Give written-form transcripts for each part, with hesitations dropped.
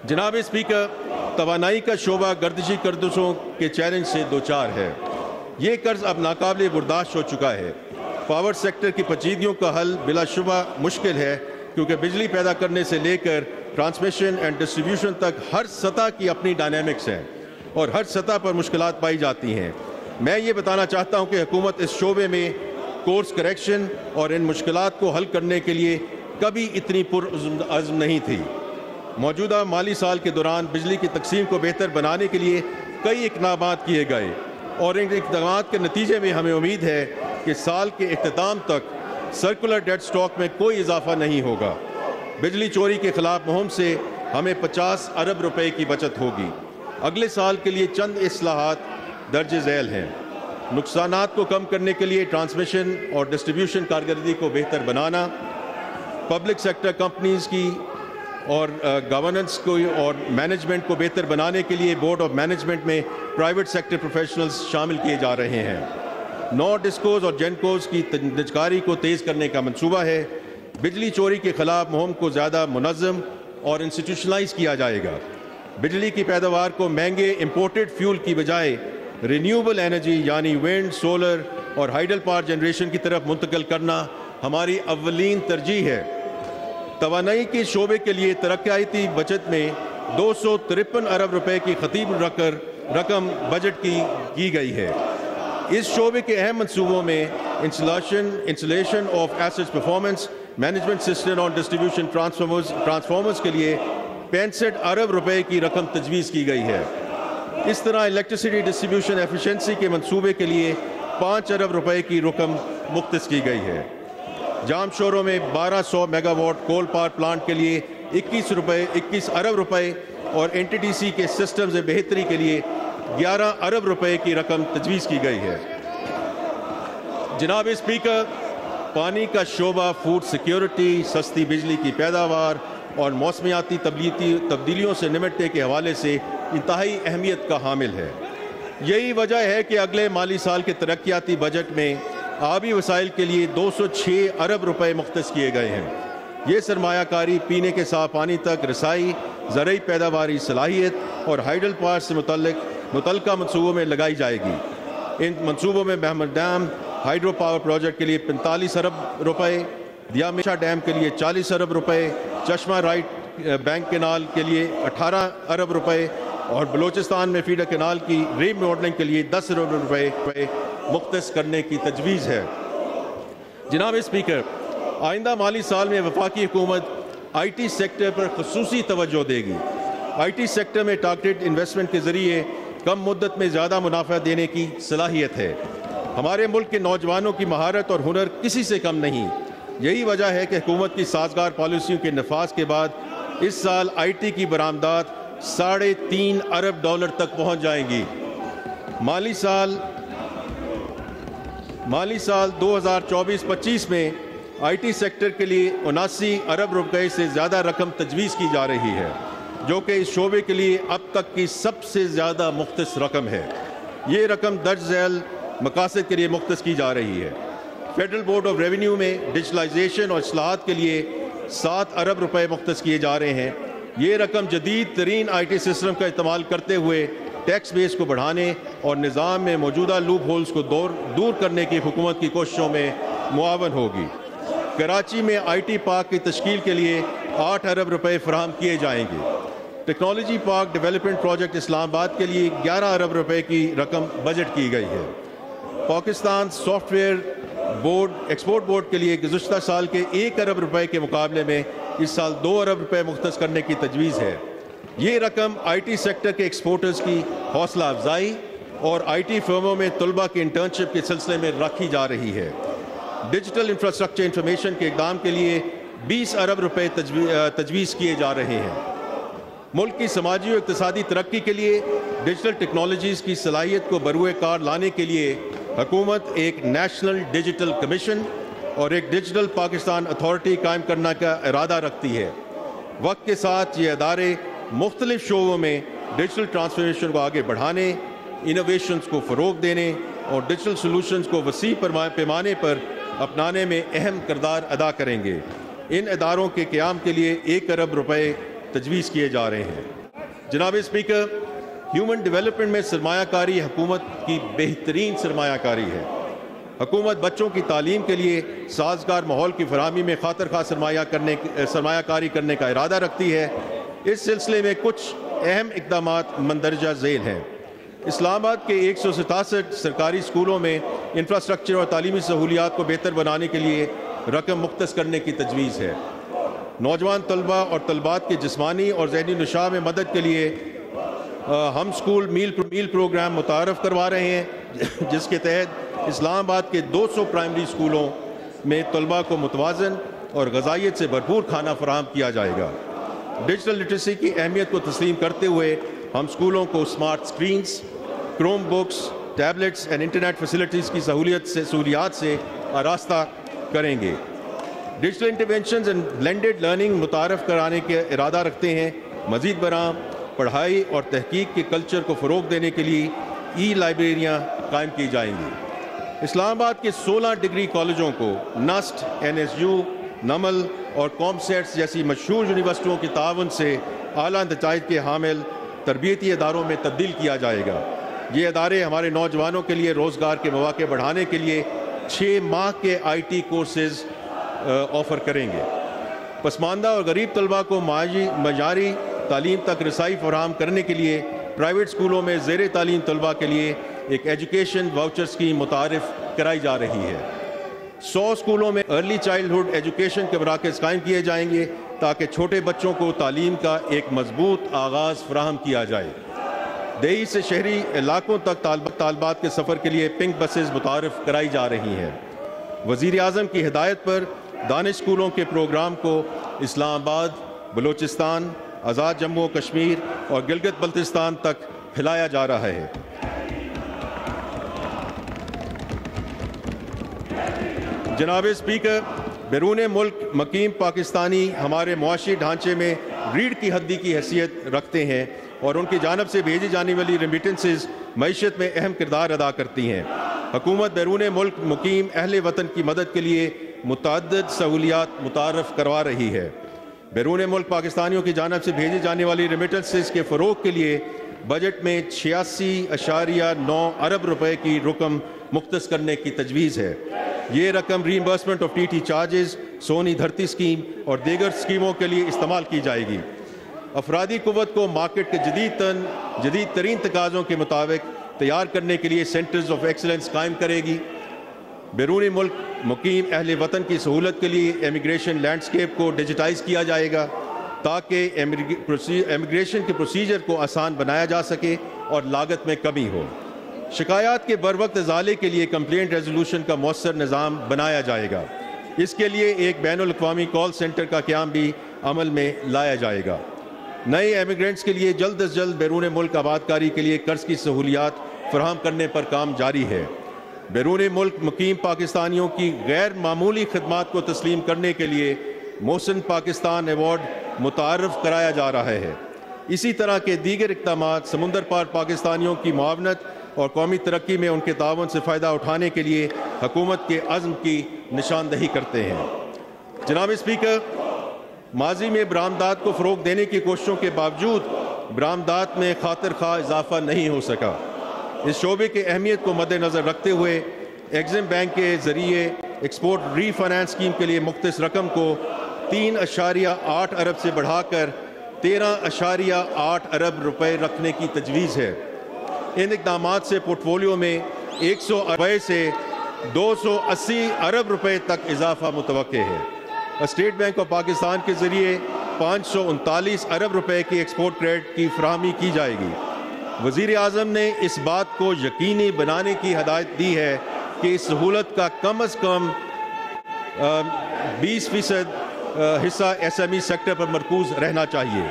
जनाब स्पीकर, तवानाई का शोबा गर्दिशी कर्जों के चैलेंज से दो चार है। ये कर्ज अब नाकाबिल बर्दाश्त हो चुका है। पावर सेक्टर की पेचीदगियों का हल बिलाशुबा मुश्किल है, क्योंकि बिजली पैदा करने से लेकर ट्रांसमिशन एंड डिस्ट्रीब्यूशन तक हर सतह की अपनी डायनेमिक्स हैं और हर सतह पर मुश्किलात पाई जाती हैं। मैं ये बताना चाहता हूँ कि हुकूमत इस शोबे में कोर्स करेक्शन और इन मुश्किलात को हल करने के लिए कभी इतनी पुरअज़्म नहीं थी। मौजूदा माली साल के दौरान बिजली की तकसीम को बेहतर बनाने के लिए कई इक़दाम किए गए और इन इक़दाम के नतीजे में हमें उम्मीद है कि साल के इख्तिताम तक सर्कुलर डेट स्टॉक में कोई इजाफा नहीं होगा। बिजली चोरी के खिलाफ मुहिम से हमें 50 अरब रुपए की बचत होगी। अगले साल के लिए चंद इस्लाहात दर्ज झैल हैं। नुकसानात को कम करने के लिए ट्रांसमिशन और डिस्ट्रीब्यूशन कारकर्दगी को बेहतर बनाना, पब्लिक सेक्टर कंपनीज़ की और गवर्नेंस को और मैनेजमेंट को बेहतर बनाने के लिए बोर्ड ऑफ मैनेजमेंट में प्राइवेट सेक्टर प्रोफेशनल्स शामिल किए जा रहे हैं। 9 डिस्कोज और जेनकोज की निजकारी को तेज़ करने का मंसूबा है। बिजली चोरी के खिलाफ मुहिम को ज़्यादा मुनज़्ज़म और इंस्टीट्यूशनलाइज किया जाएगा। बिजली की पैदावार को महंगे इम्पोर्टेड फ्यूल की बजाय रिन्यूएबल एनर्जी यानी विंड, सोलर और हाइडल पावर जनरेशन की तरफ मुंतकिल करना हमारी अव्वलीन तरजीह है। तवानाई के शोबे के लिए तरक्याती बजट में 253 अरब रुपए की खतीब रकम बजट की गई है। इस शोबे के अहम मनसूबों में installation of asset performance management system और डिस्ट्रीब्यूशन ट्रांसफार्मर्स के लिए 65 अरब रुपए की रकम तजवीज़ की गई है। इस तरह इलेक्ट्रिसिटी डिस्ट्रीब्यूशन एफिशिएंसी के मंसूबे के लिए 5 अरब रुपए की रकम मुख्तस की गई है। जाम शोरों में 1200 मेगावाट कोल पावर प्लांट के लिए 21 अरब रुपए और एनटीडीसी के सिस्टम से बेहतरी के लिए 11 अरब रुपए की रकम तजवीज़ की गई है। जनाब स्पीकर, पानी का शोबा फूड सिक्योरिटी, सस्ती बिजली की पैदावार और मौसमियाती तब्दीलियों से निपटने के हवाले से इंतहाई अहमियत का हामिल है। यही वजह है कि अगले माली साल के तरक्याती बजट में आबी वसाइल के लिए 206 अरब रुपए मुख्तस किए गए हैं। ये सरमायाकारी पीने के साफ पानी तक रसाई, ज़रई पैदावारी सलाहियत और हाइडल पावर से मुतल्लिका मनसूबों में लगाई जाएगी। इन मनसूबों में Mohmand dam hydro power project के लिए 45 अरब रुपए, दियामेशा डैम के लिए 40 अरब रुपए, चश्मा राइट बैंक केनाल के लिए 18 अरब रुपए और बलूचिस्तान में फीडर केनाल की रीमॉडलिंग के लिए 10 अरब रुपए मुख्तस करने की तजवीज़ है। जनाब स्पीकर, आइंदा माली साल में वफाकी हुकूमत IT सेक्टर पर खुसूसी तवज्जो देगी। IT सेक्टर में टारगेटेड इन्वेस्टमेंट के ज़रिए कम मुद्दत में ज़्यादा मुनाफा देने की सलाहियत है। हमारे मुल्क के नौजवानों की महारत और हुनर किसी से कम नहीं। यही वजह है कि हुकूमत की साजगार पॉलिसियों के नफाज के बाद इस साल IT की बरामदात $3.5 अरब तक पहुँच जाएंगी। माली साल 2024-25 में IT सेक्टर के लिए 79 अरब रुपए से ज़्यादा रकम तजवीज़ की जा रही है, जो कि इस शोबे के लिए अब तक की सबसे ज़्यादा मुख्तस रकम है। ये रकम दर्ज झैल मकासद के लिए मुख्तस की जा रही है। फेडरल बोर्ड ऑफ रेवेन्यू में डिजिटलाइजेशन और इस्लाहात के लिए 7 अरब रुपए मुख्तस किए जा रहे हैं। ये रकम जदीद तरीन IT सिस्टम का इस्तेमाल करते हुए टैक्स बेस को बढ़ाने और निज़ाम में मौजूदा लूप होल्स को दूर करने की हुकूमत की कोशिशों में मुआवन होगी। कराची में IT पार्क की तश्कील के लिए 8 अरब रुपए फराहम किए जाएंगे। Technology park development project Islamabad के लिए 11 अरब रुपए की रकम बजट की गई है। Pakistan software board export board के लिए गुज़श्ता साल के 1 अरब रुपए के मुकाबले में इस साल 2 अरब रुपए मुख्तस करने की तजवीज़ है। ये रकम IT सेक्टर के एक्सपोर्टर्स की हौसला अफजाई और IT फर्मों में तलबा की इंटर्नशिप के सिलसिले में रखी जा रही है। डिजिटल इंफ्रास्ट्रक्चर इंफॉर्मेशन के इक़दाम के लिए 20 अरब रुपए तजवीज़ किए जा रहे हैं। मुल्क की समाजी और इक़्तिसादी तरक्की के लिए डिजिटल टेक्नोलॉजीज़ की सलाहियत को बरूए कार लाने के लिए हुकूमत एक नेशनल डिजिटल कमीशन और एक डिजिटल पाकिस्तान अथॉरिटी कायम करने का इरादा रखती है। वक्त के साथ ये अदारे मुख्तलिफ शोबों में डिजिटल ट्रांसफॉर्मेशन को आगे बढ़ाने, इनोवेशंस को फ़रोग़ देने और डिजिटल सॉल्यूशंस को वसी पैमाने पर अपनाने में अहम किरदार अदा करेंगे। इन इदारों के क़याम के लिए 1 अरब रुपए تجویز کیے جا رہے ہیں۔ جناب اسپیکر، ہیومن ڈیولپمنٹ میں سرمایہ کاری حکومت کی بہترین سرمایہ کاری ہے۔ حکومت بچوں کی تعلیم کے لیے سازگار ماحول کی فراہمی میں خاطر خواہ سرمایہ کاری کرنے کا ارادہ رکھتی ہے۔ اس سلسلے میں کچھ اہم اقدامات مندرجہ ذیل ہیں۔ اسلام آباد کے 167 سرکاری اسکولوں میں انفراسٹرکچر اور تعلیمی سہولیات کو بہتر بنانے کے لیے رقم مختص کرنے کی تجویز ہے۔ نوجوان طلبہ اور طلبات کے جسمانی اور ذہنی نشاط میں مدد کے لیے ہم اسکول میل پروگرام متعارف کروا رہے ہیں، جس کے تحت اسلام آباد کے 200 پرائمری اسکولوں میں طلبہ کو متوازن اور غذائیت سے بھرپور کھانا فراہم کیا جائے گا۔ ڈیجیٹل لٹریسی کی اہمیت کو تسلیم کرتے ہوئے ہم اسکولوں کو smart screens, Chrome books, tablets اور انٹرنیٹ فیسلٹیز کی سہولیات سے آراستہ کریں گے۔ Digital interventions and blended learning متعارف کرانے کا ارادہ رکھتے ہیں۔ مزید برآں پڑھائی اور تحقیق کے کلچر کو فروغ دینے کے لیے ای لائبریریاں قائم کی جائیں گی۔ اسلام آباد کے 16 ڈگری کالجوں کو نسٹ، NSU، نمل اور کامسیٹس جیسی مشہور یونیورسٹیوں کے تعاون سے اعلیٰ نتائج کے حامل تربیتی اداروں میں تبدیل کیا جائے گا۔ یہ ادارے ہمارے نوجوانوں کے لیے روزگار کے مواقع بڑھانے کے لیے 6 ماہ کے IT کورسز آفر کریں گے۔ پسماندہ اور غریب طلباء کو معیاری تعلیم تک رسائی فراہم کرنے کے لیے پرائیویٹ اسکولوں میں زیر تعلیم طلباء کے لیے ایک ایجوکیشن واؤچر اسکیم متعارف کرائی جا رہی ہے۔ 100 اسکولوں میں ارلی چائلڈہڈ ایجوکیشن کے مراکز قائم کیے جائیں گے تاکہ چھوٹے بچوں کو تعلیم کا ایک مضبوط آغاز فراہم کیا جائے۔ دیہی سے شہری علاقوں تک طالبات کے سفر کے لیے پنک بسز متعارف کرائی جا رہی ہیں۔ وزیر اعظم کی ہدایت پر دانش اسکولوں کے پروگرام کو اسلام آباد، بلوچستان، آزاد جموں و کشمیر اور گلگت بلتستان تک پھیلایا جا رہا ہے۔ جناب اسپیکر، بیرون ملک مقیم پاکستانی ہمارے معاشی ڈھانچے میں ریڑھ کی ہڈی کی حیثیت رکھتے ہیں اور ان کی جانب سے بھیجی جانے والی ریمیٹنسز معیشت میں اہم کردار ادا کرتی ہیں۔ حکومت بیرون ملک مقیم اہل وطن کی مدد کے لیے متعدد سہولیات متعارف کروا رہی ہے۔ بیرون ملک پاکستانیوں کی جانب سے بھیجی جانے والی ریمیٹنسز کے فروغ کے لیے بجٹ میں 86.9 ارب روپے کی رقم مختص کرنے کی تجویز ہے۔ یہ رقم ریمبرسمنٹ آف TT چارجز، سونی دھرتی اسکیم اور دیگر اسکیموں کے لیے استعمال کی جائے گی۔ افرادی قوت کو مارکیٹ کے جدید ترین تقاضوں کے مطابق تیار کرنے کے لیے سینٹرز آف ایکسلنس قائم کرے گی۔ بیرون ملک مقیم اہل وطن کی سہولت کے لیے امیگریشن لینڈسکیپ کو ڈیجیٹائز کیا جائے گا تاکہ امیگریشن کے پروسیجر کو آسان بنایا جا سکے اور لاگت میں کمی ہو۔ شکایات کے بروقت ازالے کے لیے کمپلینٹ ریزولوشن کا مؤثر نظام بنایا جائے گا۔ اس کے لیے ایک بین الاقوامی کال سینٹر کا قیام بھی عمل میں لایا جائے گا۔ نئے ایمیگرینٹس کے لیے جلد از جلد بیرون ملک آباد کاری کے لیے قرض کی سہولیات فراہم کرنے پر کام جاری ہے۔ بیرون ملک مقیم پاکستانیوں کی غیر معمولی خدمات کو تسلیم کرنے کے لیے محسن پاکستان ایوارڈ متعارف کرایا جا رہا ہے۔ اسی طرح کے دیگر اقدامات سمندر پار پاکستانیوں کی معاونت اور قومی ترقی میں ان کے تعاون سے فائدہ اٹھانے کے لیے حکومت کے عزم کی نشاندہی کرتے ہیں۔ جناب اسپیکر، ماضی میں برآمدات کو فروغ دینے کی کوششوں کے باوجود برآمدات میں خاطر خواہ اضافہ نہیں ہو سکا۔ اس شعبے کی اہمیت کو مد نظر رکھتے ہوئے ایگزم بینک کے ذریعے ایکسپورٹ ری فائنانس اسکیم کے لیے مختص رقم کو 3.8 ارب سے بڑھا کر 13.8 ارب روپے رکھنے کی تجویز ہے۔ ان اقدامات سے پورٹ فولیو میں 100 ارب سے 280 ارب روپے تک اضافہ متوقع ہے۔ اسٹیٹ بینک آف پاکستان کے ذریعے 539 ارب روپے کی ایکسپورٹ کریڈٹ کی فراہمی کی جائے گی۔ وزیر اعظم نے اس بات کو یقینی بنانے کی ہدایت دی ہے کہ اس سہولت کا کم از کم 20% حصہ SME سیکٹر پر مرکوز رہنا چاہیے۔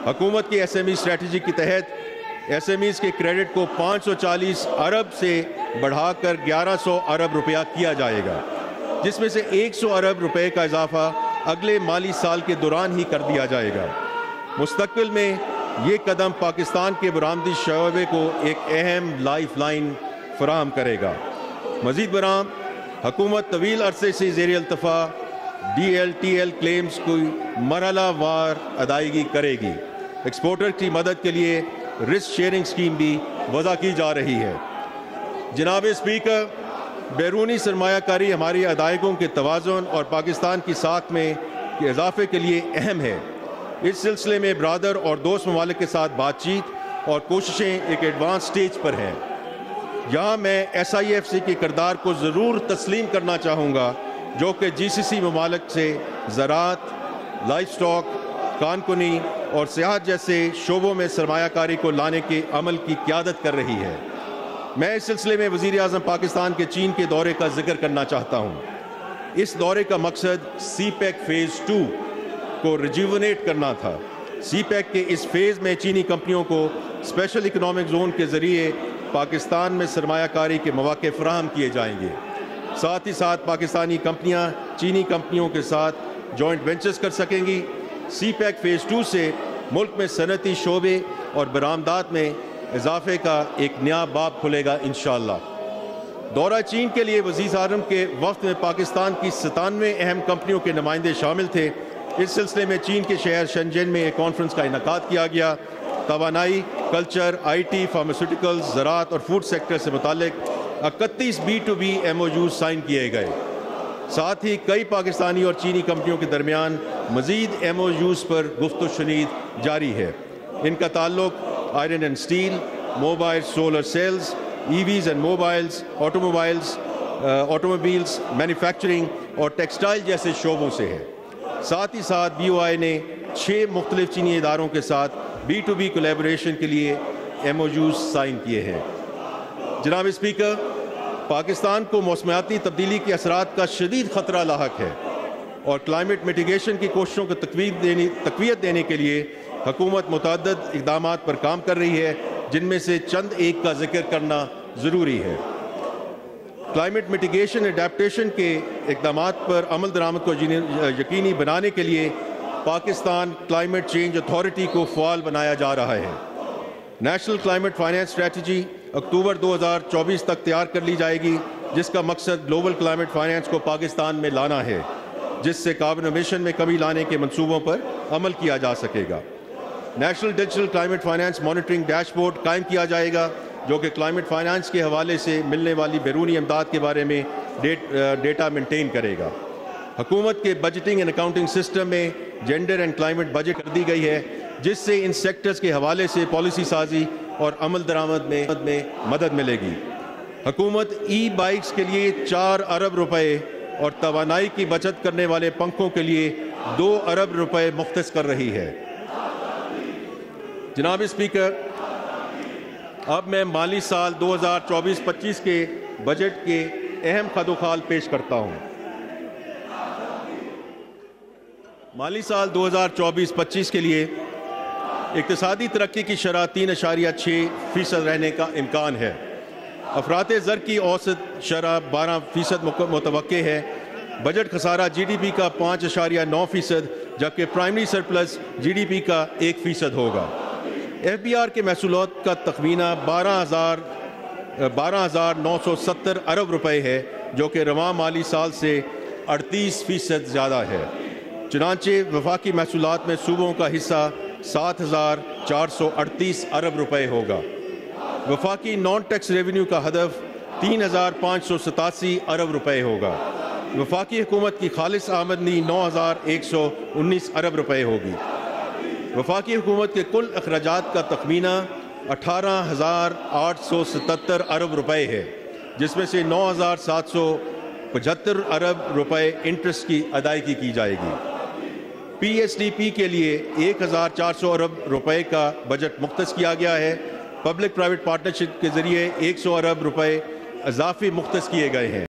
حکومت کی SME اسٹریٹجی کے تحت SMEs کے کریڈٹ کو 540 ارب سے بڑھا کر 1100 ارب روپیہ کیا جائے گا، جس میں سے 100 ارب روپے کا اضافہ اگلے مالی سال کے دوران ہی کر دیا جائے گا۔ مستقبل میں یہ قدم پاکستان کے برآمدی شعبے کو ایک اہم لائف لائن فراہم کرے گا۔ مزید برآں حکومت طویل عرصے سے زیر التفاع DLTL क्लेम्स की मरहलावार अदायगी करेगी। एक्सपोर्टर की मदद के लिए रिस्क शेयरिंग स्कीम भी वज़ा की जा रही है। जनाब स्पीकर, बैरूनी सरमायाकारी हमारी अदायगों के तवाज़ुन और पाकिस्तान की साख में के इजाफे के लिए अहम है। इस सिलसिले में ब्रादर और दोस्त ममालिक के साथ बातचीत और कोशिशें एक एडवांस स्टेज पर हैं। यहाँ मैं SIFC के किरदार को ज़रूर तस्लीम करना चाहूँगा, जो कि GCC ममालिक से ज़राअत, लाइफ स्टॉक, कानकुनी और सियाहत जैसे शोबों में सरमायाकारी को लाने के अमल की क़यादत कर रही है। मैं इस सिलसिले में वज़ीर आज़म पाकिस्तान के चीन के दौरे का जिक्र करना चाहता हूँ। इस दौरे का मकसद CPEC फ़ेज़ 2 को रिजुवनेट करना था। CPEC के इस फेज़ में चीनी कंपनियों को स्पेशल इकनॉमिक जोन के ज़रिए पाकिस्तान में सरमायाकारी के मौक़े फ़राहम किए जाएंगे। साथ ही साथ पाकिस्तानी कंपनियां चीनी कंपनियों के साथ जॉइंट वेंचर्स कर सकेंगी। CPEC फ़ेज़ 2 से मुल्क में सनती शोबे और बरामदात में इजाफे का एक नया बाब खुलेगा इंशाअल्लाह। दौरा चीन के लिए वज़ीर आज़म के वफ़द में पाकिस्तान की 97 अहम कंपनियों के नुमाइंदे शामिल थे। इस सिलसिले में चीन के शहर शेंजन में एक कॉन्फ्रेंस का इनेकाद किया गया। तवानाई, कल्चर, IT, फार्मास्यूटिकल्स, ज़राअत और फूड सेक्टर से मुतालिक 31 B2B MOUs साइन किए गए। साथ ही कई पाकिस्तानी और चीनी कंपनियों के दरमियान मज़ीद MOUs पर गुफ्त शुनीद जारी है। इनका ताल्लुक iron and steel, mobile solar cells, EVs and mobiles, automobiles, manufacturing और टेक्सटाइल जैसे शोबों से है। साथ ही साथ BOI ने 6 मुख्तलिफ चीनी इदारों के साथ B2B कोलैबोरेशन के लिए MOUs साइन किए हैं। जनाब स्पीकर, पाकिस्तान को मौसमियाती तब्दीली के असरात का शदीद ख़तरा लाहक है और क्लाइमेट मिटिगेशन की कोशिशों को तक़वियत देने के लिए हुकूमत मुतअद्दिद इक़दामात पर काम कर रही है, जिनमें से चंद एक का जिक्र करना ज़रूरी है। क्लाइमेट मिटिगेशन एडेप्टेशन के इक़दामात पर अमल दरामद को यकीनी बनाने के लिए पाकिस्तान क्लाइमेट चेंज अथॉरिटी को फ़आल बनाया जा रहा है। नेशनल क्लाइमेट फाइनेंस स्ट्रेटजी अक्टूबर 2024 तक तैयार कर ली जाएगी, जिसका मकसद ग्लोबल क्लाइमेट फाइनेंस को पाकिस्तान में लाना है, जिससे कार्बन एमिशन में कमी लाने के मंसूबों पर अमल किया जा सकेगा। National digital climate finance monitoring dashboard कायम किया जाएगा, जो कि क्लाइमेट फाइनेंस के हवाले से मिलने वाली बैरूनी इमदाद के बारे में डेटा मेंटेन करेगा। हुकूमत के बजटिंग एंड अकाउंटिंग सिस्टम में जेंडर एंड क्लाइमेट बजट कर दी गई है, जिससे इन सेक्टर्स के हवाले से पॉलिसी साजी और अमल दरामद में मदद मिलेगी। हुकूमत ई-बाइक्स के लिए 4 अरब रुपए और तवानाई की बचत करने वाले पंखों के लिए 2 अरब रुपए मुख्तस कर रही है। जनाब स्पीकर, अब मैं माली साल 2024-25 के बजट के अहम खदोखाल पेश करता हूँ। माली साल 2024-25 के लिए इक़्तिसादी तरक्की की शरह 3.6% रहने का इम्कान है। अफरात ज़र की औसत शरह 12% मुतवक्के है। बजट खसारा GDP का 5.9%, जबकि प्राइमरी सरप्लस GDP का 1% होगा। FBR के महसूलात का तखमीना 12,970 अरब रुपए है, जो कि रवां माली साल से 38% ज़्यादा है। चुनांचे वफाकी महसूलात में सूबों का हिस्सा 7,438 अरब रुपए होगा। वफाकी नॉन टैक्स रेवेन्यू का हदफ 3,587 अरब रुपए होगा। वफाकी हुकूमत की खालिस आमदनी 9,119 अरब रुपए होगी। वफाकी हुकूमत के कुल अखराजात का तखमीना 18,877 अरब रुपए है, जिसमें से 9,775 अरब रुपए इंटरेस्ट की अदायगी की जाएगी। PSDP के लिए 1,400 अरब रुपए का बजट मुख्तस किया गया है। पब्लिक प्राइवेट पार्टनरशिप के जरिए 100 अरब रुपए इजाफी मुख्तस किए गए हैं।